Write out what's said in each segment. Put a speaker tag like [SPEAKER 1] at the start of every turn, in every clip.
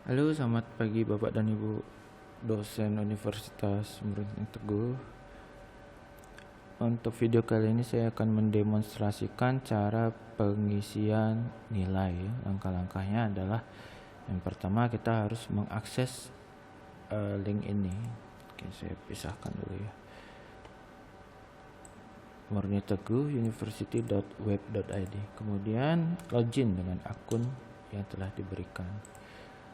[SPEAKER 1] Halo, selamat pagi Bapak dan Ibu dosen Universitas Murid Teguh. Untuk video kali ini saya akan mendemonstrasikan cara pengisian nilai. Langkah-langkahnya adalah yang pertama kita harus mengakses link ini. Oke, saya pisahkan dulu ya. Murid Teguh university.web.id. Kemudian login dengan akun yang telah diberikan.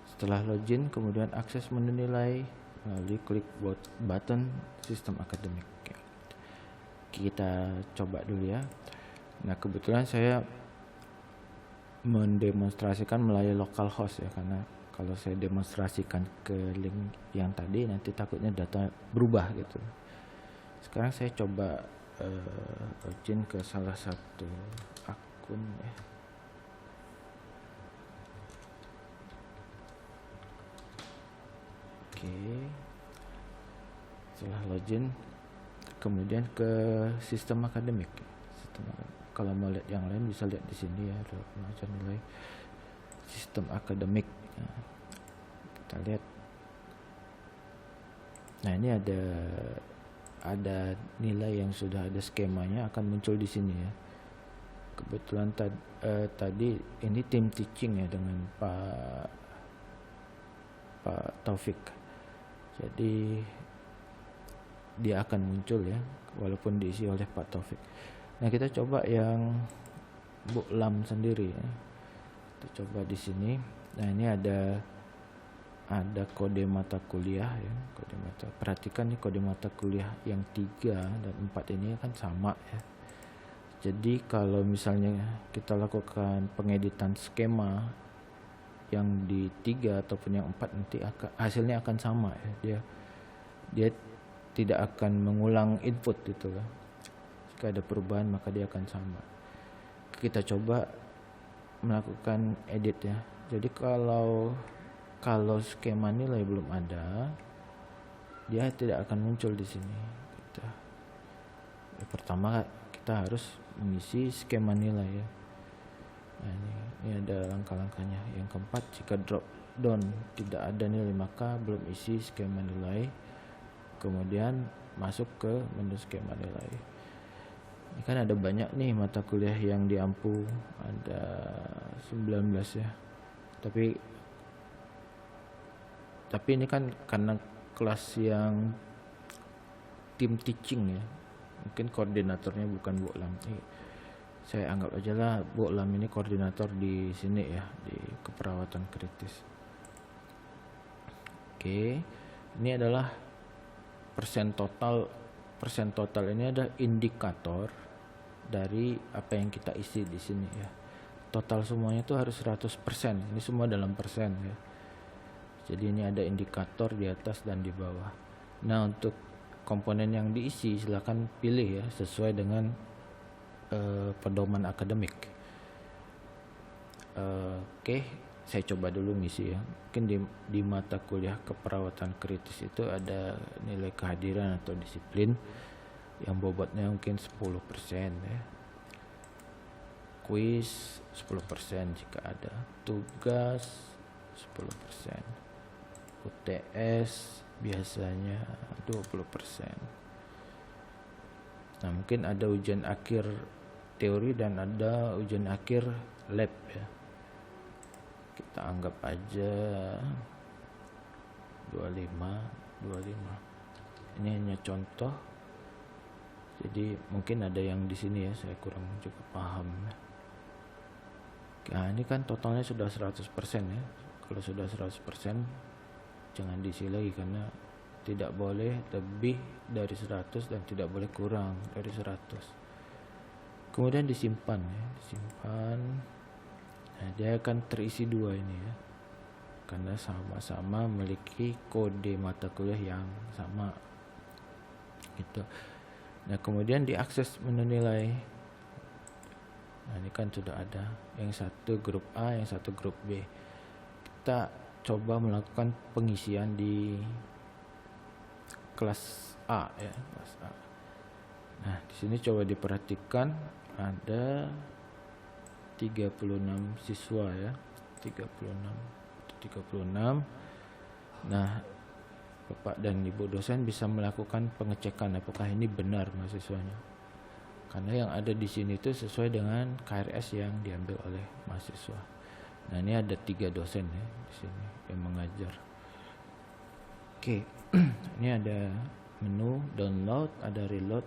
[SPEAKER 1] Setelah login, kemudian akses menu nilai melalui klik button sistem akademik. Kita coba dulu ya. Nah, kebetulan saya mendemonstrasikan melalui localhost ya, karena kalau saya demonstrasikan ke link yang tadi nanti takutnya data berubah gitu. Sekarang saya coba login ke salah satu akun ya. Oke, setelah login kemudian ke sistem akademik. Kalau mau lihat yang lain bisa lihat di sini ya, ada pengajar nilai sistem akademik. Nah, kita lihat. Nah, ini ada nilai yang sudah ada skemanya akan muncul di sini ya. Kebetulan tadi ini tim teaching ya dengan Pak Taufik. Jadi dia akan muncul ya, walaupun diisi oleh Pak Taufik. Nah, kita coba yang Bu Lam sendiri ya. Kita coba di sini. Nah, ini ada kode mata kuliah ya, perhatikan nih kode mata kuliah yang 3 dan 4 ini kan sama ya. Jadi kalau misalnya kita lakukan pengeditan skema yang di 3 ataupun yang 4 nanti hasilnya akan sama ya. Dia tidak akan mengulang input gitu lah. Jika ada perubahan maka dia akan sama. Kita coba melakukan edit ya. Jadi kalau skema nilai belum ada, dia tidak akan muncul di sini. Pertama kita harus mengisi skema nilai ya. Nah, ini ada langkah-langkahnya. Yang keempat, jika drop down tidak ada nilai maka belum isi skema nilai. Kemudian masuk ke menu skema nilai. Ini kan ada banyak nih mata kuliah yang diampu, ada 19 ya. Tapi ini kan karena kelas yang tim teaching ya, mungkin koordinatornya bukan Bu Lam. Saya anggap aja lah Bu Lam ini koordinator di sini ya, di keperawatan kritis. Oke, ini adalah persen total ini ada indikator dari apa yang kita isi di sini ya. Total semuanya itu harus 100%. Ini semua dalam persen ya. Jadi ini ada indikator di atas dan di bawah. Nah, untuk komponen yang diisi silakan pilih ya sesuai dengan pedoman akademik. Oke, saya coba dulu ngisi ya. Mungkin di mata kuliah keperawatan kritis itu ada nilai kehadiran atau disiplin yang bobotnya mungkin 10% ya. Kuis 10% jika ada. Tugas 10%. UTS biasanya 20%. Nah, mungkin ada ujian akhir teori dan ada ujian akhir lab ya. Kita anggap aja 25. Ini hanya contoh. Jadi mungkin ada yang di sini ya saya kurang cukup paham. Nah, ini kan totalnya sudah 100% ya. Kalau sudah 100% jangan diisi lagi karena tidak boleh lebih dari 100 dan tidak boleh kurang dari 100. Kemudian disimpan ya, disimpan. Nah, dia akan terisi 2 ini ya. Karena sama-sama memiliki kode mata kuliah yang sama. Gitu. Nah, kemudian diakses menu nilai. Nah, ini kan sudah ada. Yang satu grup A, yang satu grup B. Kita coba melakukan pengisian di kelas A ya, kelas A. Nah, di sini coba diperhatikan ada 36 siswa ya, 36. 36. Nah, Bapak dan Ibu dosen bisa melakukan pengecekan apakah ini benar mahasiswanya. Karena yang ada di sini itu sesuai dengan KRS yang diambil oleh mahasiswa. Nah, ini ada 3 dosen ya di sini yang mengajar. Oke. Ini ada menu download, ada reload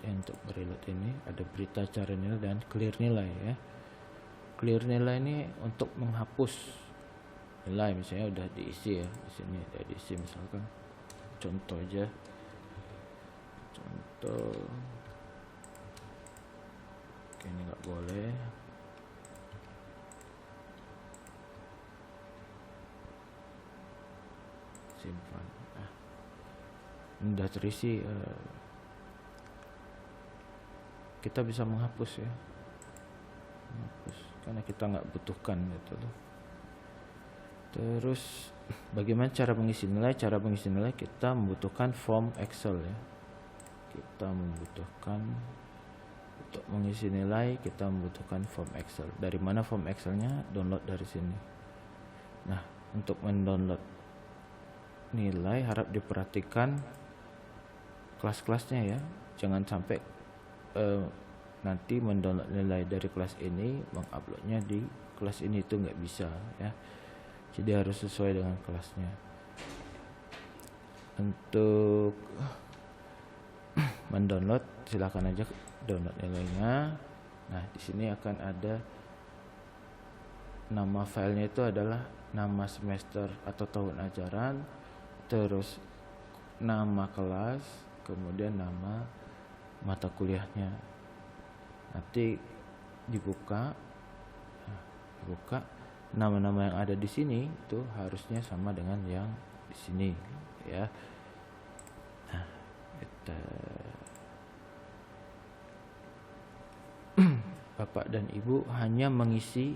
[SPEAKER 1] untuk reload ini, ada berita cara nilai dan clear nilai ya. Clear nilai ini untuk menghapus nilai, misalnya udah diisi ya, di sini udah diisi, misalkan contoh aja, contoh, oke, ini nggak boleh, simpan. Nah, ini udah terisi, kita bisa menghapus ya, menghapus karena kita nggak butuhkan gitu loh. Terus bagaimana cara mengisi nilai? Cara mengisi nilai kita membutuhkan form Excel ya. Kita membutuhkan untuk mengisi nilai, kita membutuhkan form Excel. Dari mana form Excelnya? Download dari sini. Nah, untuk mendownload nilai harap diperhatikan kelas-kelasnya ya. Jangan sampai nanti mendownload nilai dari kelas ini, menguploadnya di kelas ini itu nggak bisa ya. Jadi harus sesuai dengan kelasnya. Untuk mendownload silakan aja download nilainya. Nah, di sini akan ada nama filenya, itu adalah nama semester atau tahun ajaran, terus nama kelas, kemudian nama mata kuliahnya. Nanti dibuka, nama-nama yang ada di sini itu harusnya sama dengan yang di sini ya. Nah, kita Bapak dan Ibu hanya mengisi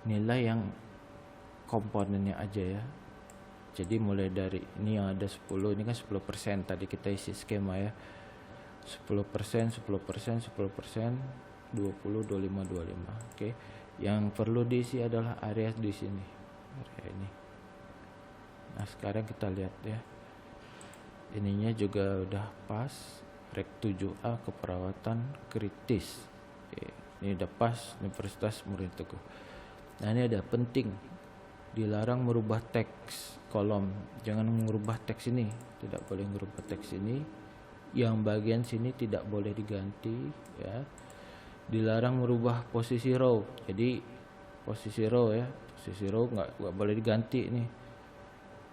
[SPEAKER 1] nilai yang komponennya aja ya. Jadi mulai dari ini yang ada 10, ini kan 10%, tadi kita isi skema ya. 10%, 10%, 10%, 20, 25, 25. Oke. Yang perlu diisi adalah area di sini, area ini. Nah, sekarang kita lihat ya, ininya juga udah pas, rek 7A keperawatan kritis. Oke, ini udah pas, Universitas Murid Teguh. Nah, ini ada penting, dilarang merubah teks kolom, jangan merubah teks ini, tidak boleh merubah teks ini, yang bagian sini tidak boleh diganti ya. Dilarang merubah posisi row, jadi posisi row ya, posisi row nggak boleh diganti nih.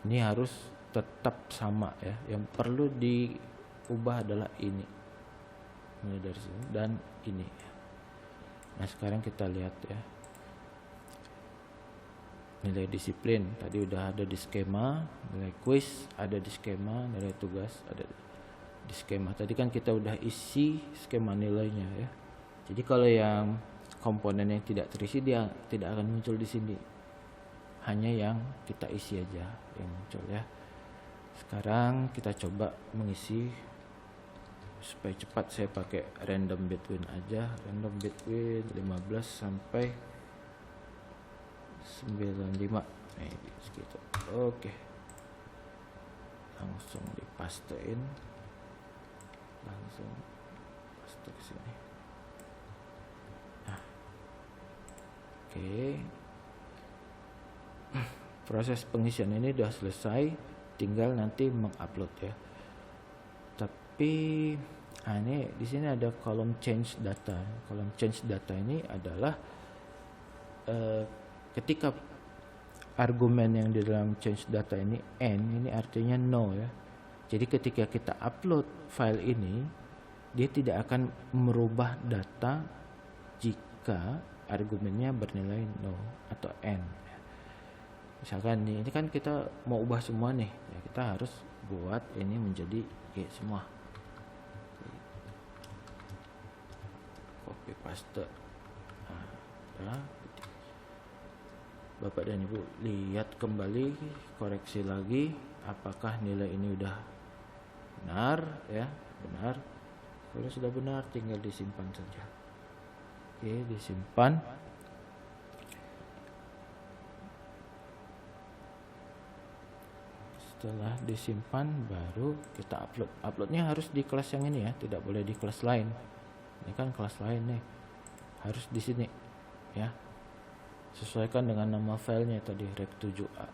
[SPEAKER 1] Ini harus tetap sama ya. Yang perlu diubah adalah ini, mulai dari sini dan ini. Nah, sekarang kita lihat ya, nilai disiplin tadi udah ada di skema, nilai kuis ada di skema, nilai tugas ada di skema. Tadi kan kita udah isi skema nilainya ya. Jadi kalau yang komponen yang tidak terisi dia tidak akan muncul di sini. Hanya yang kita isi aja yang muncul ya. Sekarang kita coba mengisi supaya cepat, saya pakai random between aja. Random between 15 sampai 95. Segitu. Oke. Langsung dipastein. Langsung paste ke sini. Oke. Proses pengisian ini sudah selesai, tinggal nanti mengupload ya. Tapi ini di sini ada kolom change data. Kolom change data ini adalah ketika argumen yang di dalam change data ini n, ini artinya no ya. Jadi ketika kita upload file ini, dia tidak akan merubah data jika argumennya bernilai no atau n. Misalkan ini kan kita mau ubah semua nih, ya kita harus buat ini menjadi y semua. Copy paste. Nah, Bapak dan Ibu lihat kembali, koreksi lagi apakah nilai ini udah benar ya, benar. Kalau sudah benar tinggal disimpan saja. Oke, disimpan. Setelah disimpan baru kita uploadnya harus di kelas yang ini ya, tidak boleh di kelas lain. Ini kan kelas lain nih, harus di sini ya, sesuaikan dengan nama filenya tadi rec7a.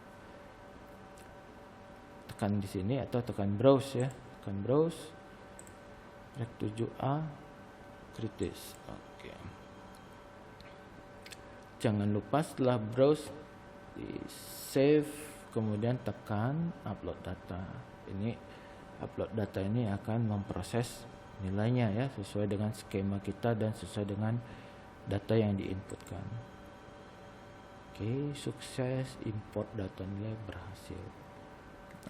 [SPEAKER 1] Tekan di sini atau tekan browse ya, tekan browse rec7a kritis. Oke, jangan lupa setelah browse di save, kemudian tekan upload data. Ini upload data ini akan memproses nilainya ya, sesuai dengan skema kita dan sesuai dengan data yang diinputkan. Oke, sukses, import data nilai berhasil.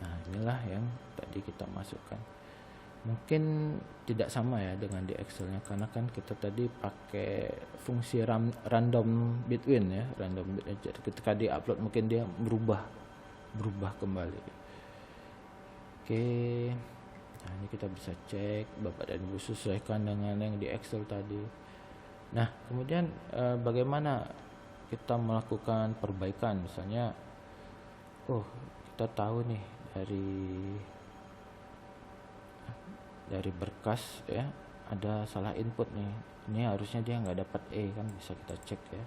[SPEAKER 1] Nah, inilah yang tadi kita masukkan. Mungkin tidak sama ya dengan di Excelnya, karena kan kita tadi pakai fungsi random between ya, random between. Ketika di upload mungkin dia berubah kembali. Oke, nah ini kita bisa cek Bapak dan Ibu sesuaikan dengan yang di Excel tadi. Nah, kemudian bagaimana kita melakukan perbaikan? Misalnya, kita tahu nih dari berkas ya, ada salah input nih. Ini harusnya dia nggak dapat E kan, bisa kita cek ya.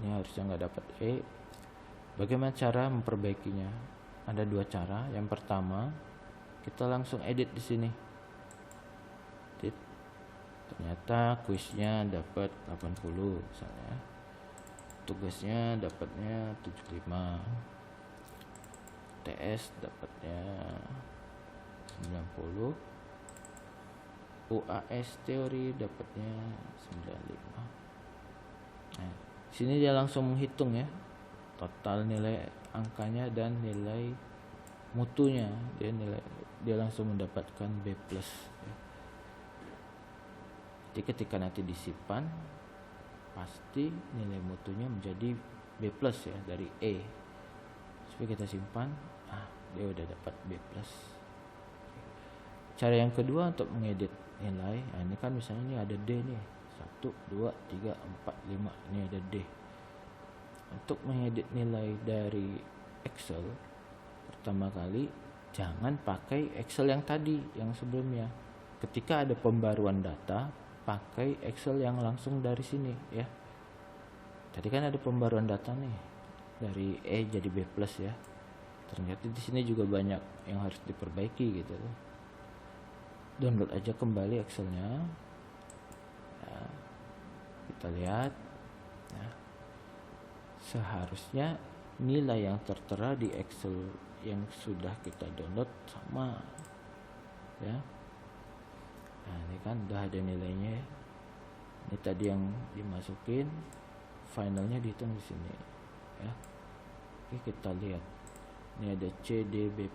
[SPEAKER 1] Ini harusnya nggak dapat E. Bagaimana cara memperbaikinya? Ada dua cara. Yang pertama, kita langsung edit di sini. Edit. Ternyata kuisnya dapat 80 misalnya. Tugasnya dapatnya 75. TS dapatnya 90. UAS teori dapatnya 95. Nah, sini dia langsung menghitung ya, total nilai angkanya dan nilai mutunya. Dia langsung mendapatkan B+. Jadi ketika nanti disimpan, pasti nilai mutunya menjadi B+ ya, dari E. Supaya kita simpan, dia udah dapat B+. Cara yang kedua untuk mengedit nilai, ini kan misalnya ini ada D nih, 1, 2, 3, 4, 5, ini ada D. Untuk mengedit nilai dari Excel, pertama kali jangan pakai Excel yang tadi, yang sebelumnya. Ketika ada pembaruan data, pakai Excel yang langsung dari sini ya. Tadi kan ada pembaruan data nih, dari E jadi B+ ya. Ternyata di sini juga banyak yang harus diperbaiki gitu. Download aja kembali Excelnya. Ya, kita lihat. Ya. Seharusnya nilai yang tertera di Excel yang sudah kita download sama. Ya. Nah, ini kan udah ada nilainya. Ini tadi yang dimasukin, finalnya dihitung di sini. Ya. Oke, kita lihat. Ini ada C, D, B+,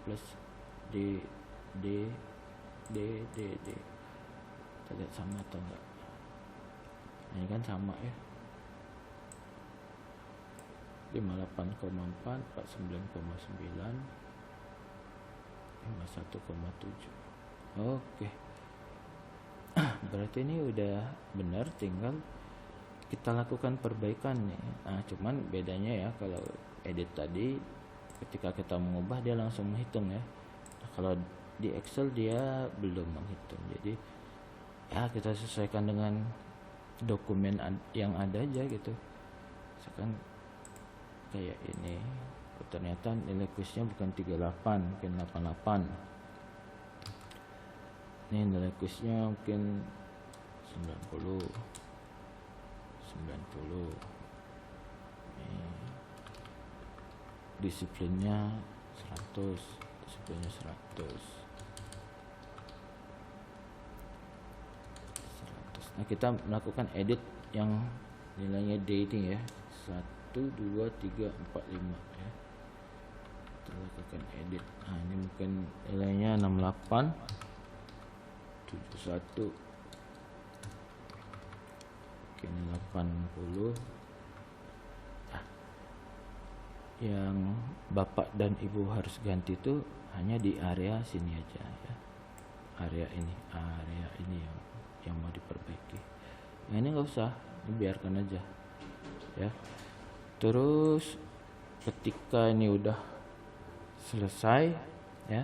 [SPEAKER 1] D, D, D. Kita lihat sama atau enggak. Nah, ini kan sama ya. 58,4, 49,9, 51,7. Oke. Berarti ini udah benar, tinggal kita lakukan perbaikan nih. Nah, cuman bedanya ya, kalau edit tadi ketika kita mengubah dia langsung menghitung ya. Nah, kalau di Excel dia belum menghitung. Jadi ya kita sesuaikan dengan dokumen yang ada aja gitu. Misalkan kayak ini, ternyata nilai kuisnya bukan 38, mungkin 88. Ini nilai kuisnya mungkin 90. Ini disiplinnya 100. Nah, kita melakukan edit yang nilainya D ini ya, 1, 2, 3, 4, 5 ya. Kita lakukan edit. Nah, ini mungkin nilainya 68, 71, ini 80. Yang Bapak dan Ibu harus ganti itu hanya di area sini aja ya. Area ini yang mau diperbaiki. Nah, ini nggak usah, ini biarkan aja ya. Terus ketika ini udah selesai ya,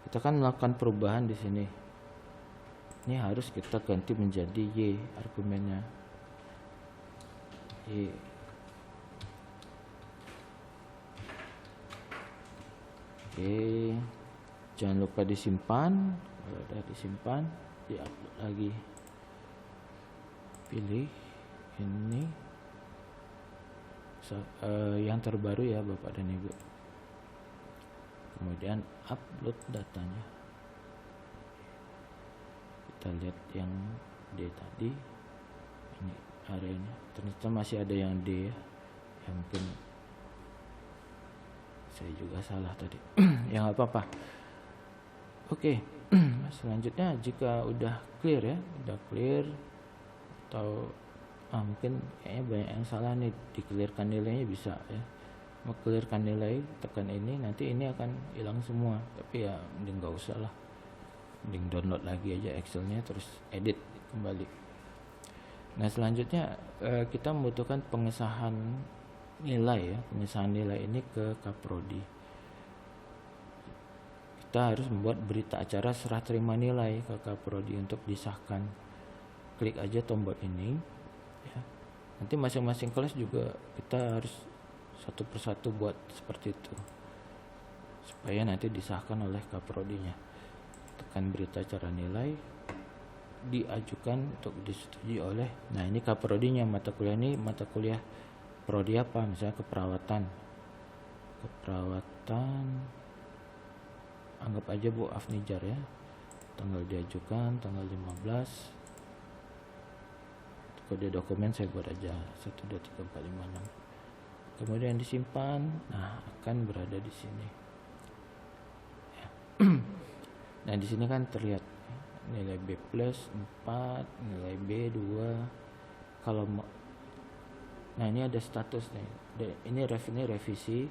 [SPEAKER 1] kita kan melakukan perubahan di sini. Ini harus kita ganti menjadi Y argumennya. Y. Oke, jangan lupa disimpan. Kalau udah disimpan, diupload lagi. Pilih ini yang terbaru ya Bapak dan Ibu. Kemudian upload datanya. Kita lihat yang D tadi. Ini areanya. Ternyata masih ada yang D ya. Yang mungkin saya juga salah tadi. Ya nggak apa-apa. Oke. Selanjutnya jika udah clear ya, udah clear atau mungkin kayaknya banyak yang salah nih, di-clearkan nilainya bisa ya. Mau clearkan nilai, tekan ini, nanti ini akan hilang semua. Tapi ya mending nggak usah lah, mending download lagi aja Excelnya terus edit kembali. Nah selanjutnya kita membutuhkan pengesahan nilai ya, pengesahan nilai ini ke Kaprodi. Kita harus membuat berita acara serah terima nilai ke Kaprodi untuk disahkan. Klik aja tombol ini ya. Nanti masing-masing kelas juga kita harus satu persatu buat seperti itu supaya nanti disahkan oleh Kaprodinya. Tekan berita acara nilai, diajukan untuk disetujui oleh, nah ini Kaprodinya. Mata kuliah ini mata kuliah prodi apa, misalnya keperawatan, anggap aja Bu Afnijar ya. Tanggal diajukan tanggal 15. Kode dokumen saya buat aja 1 2 3 4 5 6. Kemudian disimpan. Nah akan berada di sini ya. Nah di sini kan terlihat nilai B plus 4, nilai B 2. Kalau nah ini ada status nih, ini revisi,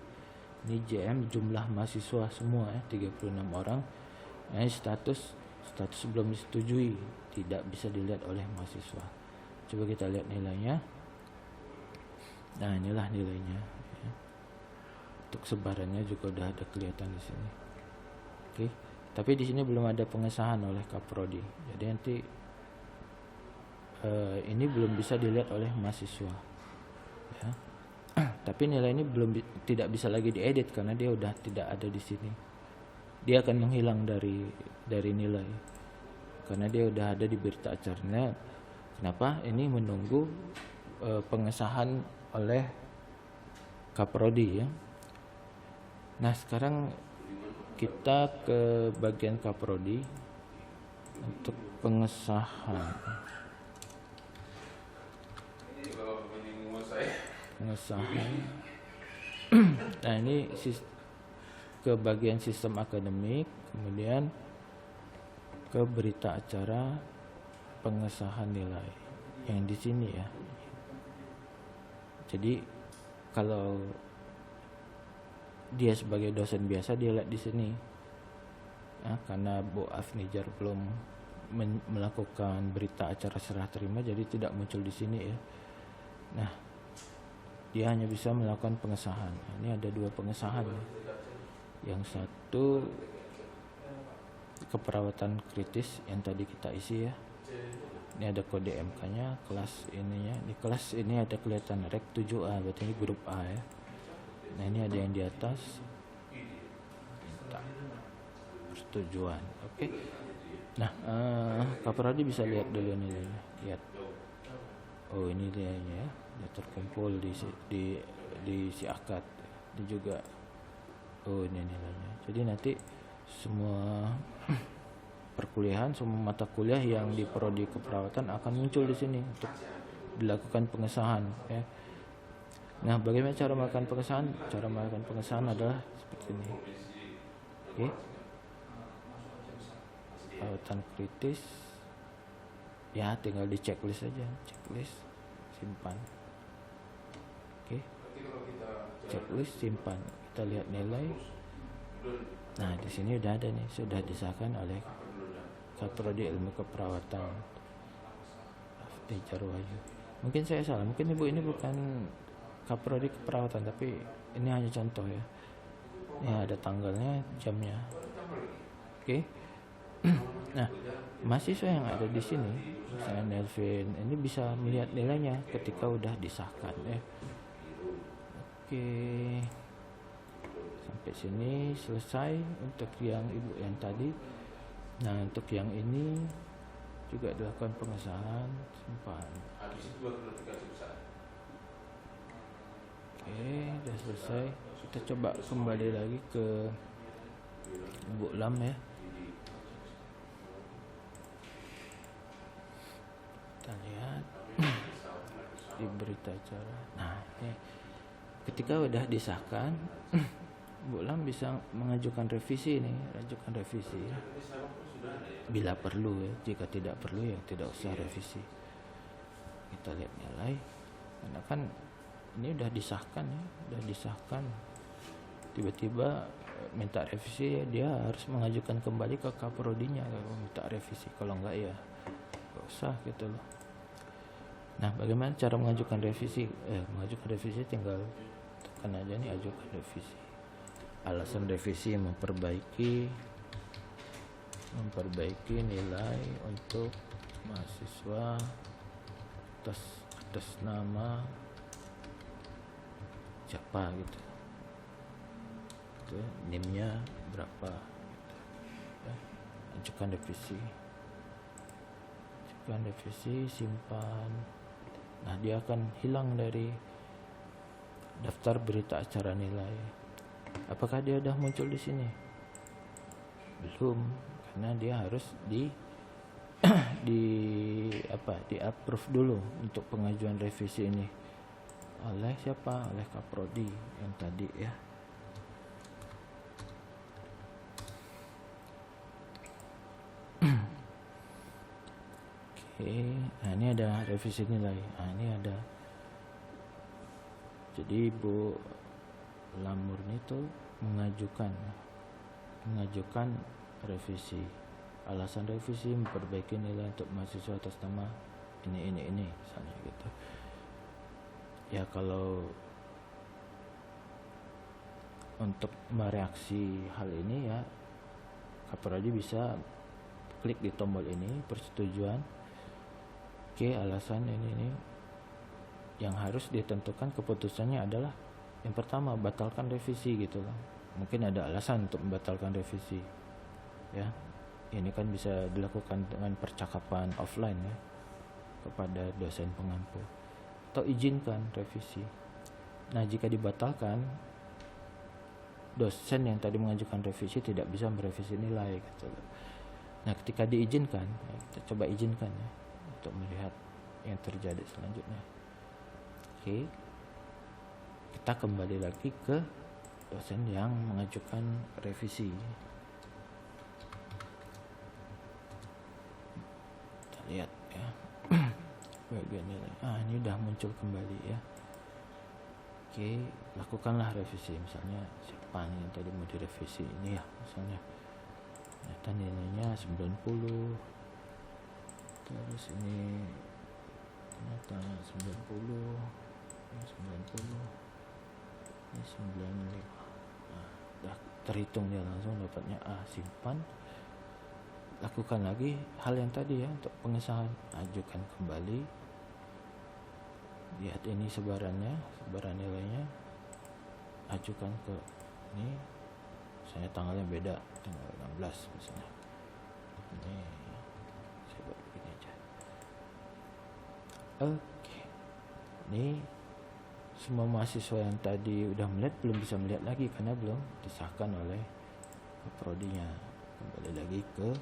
[SPEAKER 1] ini JM jumlah mahasiswa semua ya, 36 orang. Nah ini status belum disetujui, tidak bisa dilihat oleh mahasiswa. Coba kita lihat nilainya. Nah inilah nilainya ya. Untuk sebarannya juga udah ada kelihatan di sini. Oke. Tapi di sini belum ada pengesahan oleh Kaprodi. Jadi nanti ini belum bisa dilihat oleh mahasiswa. Ya. Tapi nilai ini tidak bisa lagi diedit karena dia udah tidak ada di sini. Dia akan menghilang dari nilai karena dia udah ada di berita acaranya. Kenapa? Ini menunggu pengesahan oleh Kaprodi ya. Nah sekarang kita ke bagian Kaprodi untuk pengesahan. Nah ini ke bagian sistem akademik, kemudian ke berita acara pengesahan nilai yang di sini ya. Jadi kalau dia sebagai dosen biasa dia lihat di sini ya, karena Bu Afnijar belum melakukan berita acara serah terima jadi tidak muncul di sini ya. Nah dia hanya bisa melakukan pengesahan. Ini ada 2 pengesahan ya. Yang satu keperawatan kritis yang tadi kita isi ya. Ini ada kode MK-nya, kelas ininya. Di kelas ini ada kelihatan rek 7A, berarti ini grup A ya. Nah ini ada yang di atas. Minta persetujuan. Oke. Nah, Kaprodi bisa lihat dulu nilainya. Lihat. Oh, ini nilainya ya. Dia terkumpul di si akad. Ini juga. Oh, ini nilainya. Jadi nanti semua perkuliahan, semua mata kuliah yang di prodi keperawatan akan muncul di sini untuk dilakukan pengesahan ya. Nah bagaimana cara melakukan pengesahan? Cara melakukan pengesahan adalah seperti ini. Oke. Perawatan kritis ya, tinggal di checklist saja, checklist simpan. Oke. Checklist simpan, kita lihat nilai. Nah di sini udah ada nih, sudah disahkan oleh Kaprodi Ilmu Keperawatan Afnijar Wahyu. Mungkin saya salah, mungkin ibu ini bukan Kaprodi Keperawatan, tapi ini hanya contoh ya. Ya, ada tanggalnya, jamnya. Oke. Nah, mahasiswa yang ada di sini, misalnya Nelvin, ini bisa melihat nilainya ketika udah disahkan ya. Oke. Sampai sini selesai untuk yang ibu yang tadi. Nah, untuk yang ini juga dilakukan pengesahan simpan. Oke, udah selesai. Kita coba kembali lagi ke Ibu Lam ya. Kita lihat di berita acara. Nah, ini ketika udah disahkan, Bu Lam bisa mengajukan revisi nih, ajukan revisi. Bila perlu ya, jika tidak perlu ya tidak usah revisi. Kita lihat nilai, karena kan ini udah disahkan ya, udah disahkan. Tiba-tiba minta revisi ya, dia harus mengajukan kembali ke kaprodinya kalau minta revisi. Kalau enggak ya nggak usah gitu loh. Nah, bagaimana cara mengajukan revisi? Mengajukan revisi tinggal tekan aja nih, ajukan revisi. Alasan revisi memperbaiki nilai untuk mahasiswa atas nama siapa gitu. NIM-nya berapa gitu. Ya, ajukan revisi, simpan. Nah, dia akan hilang dari daftar berita acara nilai. Apakah dia udah muncul di sini? Belum, karena dia harus di approve dulu untuk pengajuan revisi ini oleh siapa? Oleh Kaprodi yang tadi ya. Oke, nah ini ada revisi nilai. Nah, ini ada. Jadi Bu Lamurni itu mengajukan revisi. Alasan revisi memperbaiki nilai untuk mahasiswa atas nama ini misalnya gitu. Ya, kalau untuk mereaksi hal ini ya, Kaprodi bisa klik di tombol ini, persetujuan. Oke, alasan ini yang harus ditentukan keputusannya adalah yang pertama, batalkan revisi gitu loh. Mungkin ada alasan untuk membatalkan revisi ya. Ini kan bisa dilakukan dengan percakapan offline ya kepada dosen pengampu, atau izinkan revisi. Nah, jika dibatalkan, dosen yang tadi mengajukan revisi tidak bisa merevisi nilai gitu loh. Nah, ketika diizinkan, kita coba izinkan ya untuk melihat yang terjadi selanjutnya. Oke, kita kembali lagi ke dosen yang mengajukan revisi. Kita lihat ya bagian nilai. Ini udah muncul kembali ya. Oke, lakukanlah revisi. Misalnya siapa nih yang tadi mau direvisi ini ya, misalnya ternyata nilainya 90, terus ini ternyata 90, ini 95. Nah, udah terhitung dia langsung dapatnya A. Simpan, lakukan lagi hal yang tadi ya untuk pengesahan. Ajukan kembali, lihat ini sebaran nilainya, ajukan ke ini, misalnya tanggalnya beda, tanggal 16 misalnya. Ini saya buat begini aja. Oke, ini semua mahasiswa yang tadi udah melihat belum bisa melihat lagi karena belum disahkan oleh Kaprodinya. Kembali lagi ke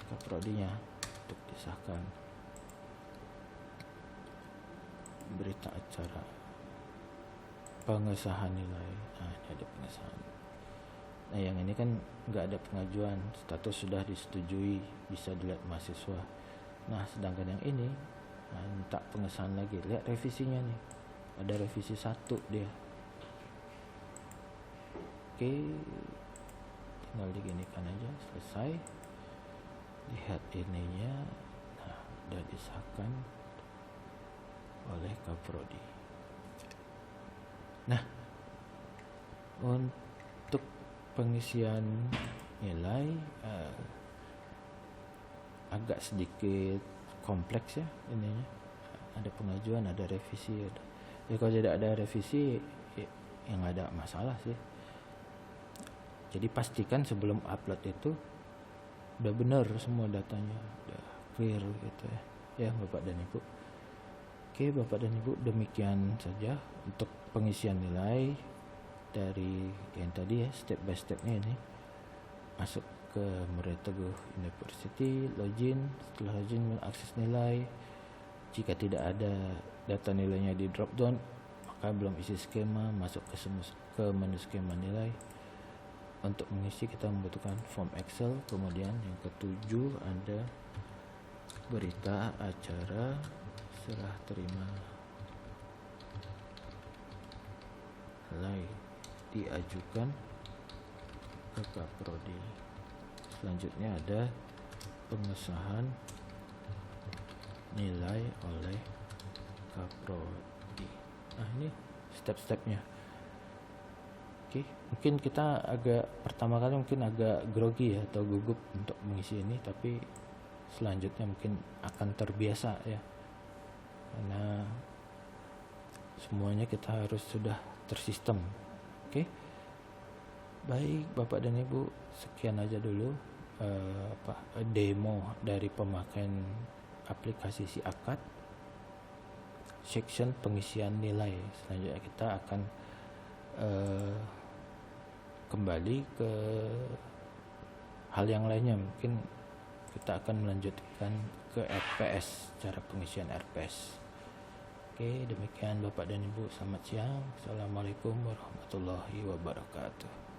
[SPEAKER 1] Kaprodinya untuk disahkan. Berita acara pengesahan nilai. Nah, ini ada pengesahan. Nah, yang ini kan nggak ada pengajuan, status sudah disetujui, bisa dilihat mahasiswa. Nah, sedangkan yang ini minta pengesahan lagi. Lihat revisinya nih, ada revisi 1 dia. Oke, tinggal diginikan aja, selesai. Lihat ininya. Nah, udah disahkan oleh Kaprodi. Nah, pengisian nilai agak sedikit kompleks ya ininya. Ada pengajuan, ada revisi, ya kalau tidak ada revisi ya nggak ada masalah sih. Jadi pastikan sebelum upload itu udah benar semua datanya, udah clear gitu ya Bapak dan Ibu. Oke Bapak dan Ibu, demikian saja untuk pengisian nilai dari yang tadi ya, step by stepnya ini. Masuk ke Murai Teguh University, login, setelah login mengakses nilai. Jika tidak ada data nilainya di drop down, maka belum isi skema, masuk ke menu skema nilai. Untuk mengisi kita membutuhkan form Excel. Kemudian yang ketujuh ada berita acara serah terima nilai diajukan ke Kaprodi. Selanjutnya ada pengesahan nilai oleh Kaprodi. Nah ini step-stepnya. Oke, mungkin kita pertama kali mungkin agak grogi ya atau gugup untuk mengisi ini, tapi selanjutnya mungkin akan terbiasa ya, karena semuanya kita harus sudah tersistem. Oke, baik Bapak dan Ibu, sekian aja dulu demo dari pemakaian aplikasi SiAkad section pengisian nilai. Selanjutnya kita akan kembali ke hal yang lainnya. Mungkin kita akan melanjutkan ke RPS, cara pengisian RPS. Oke, demikian Bapak dan Ibu, selamat siang. Assalamualaikum warahmatullahi wabarakatuh.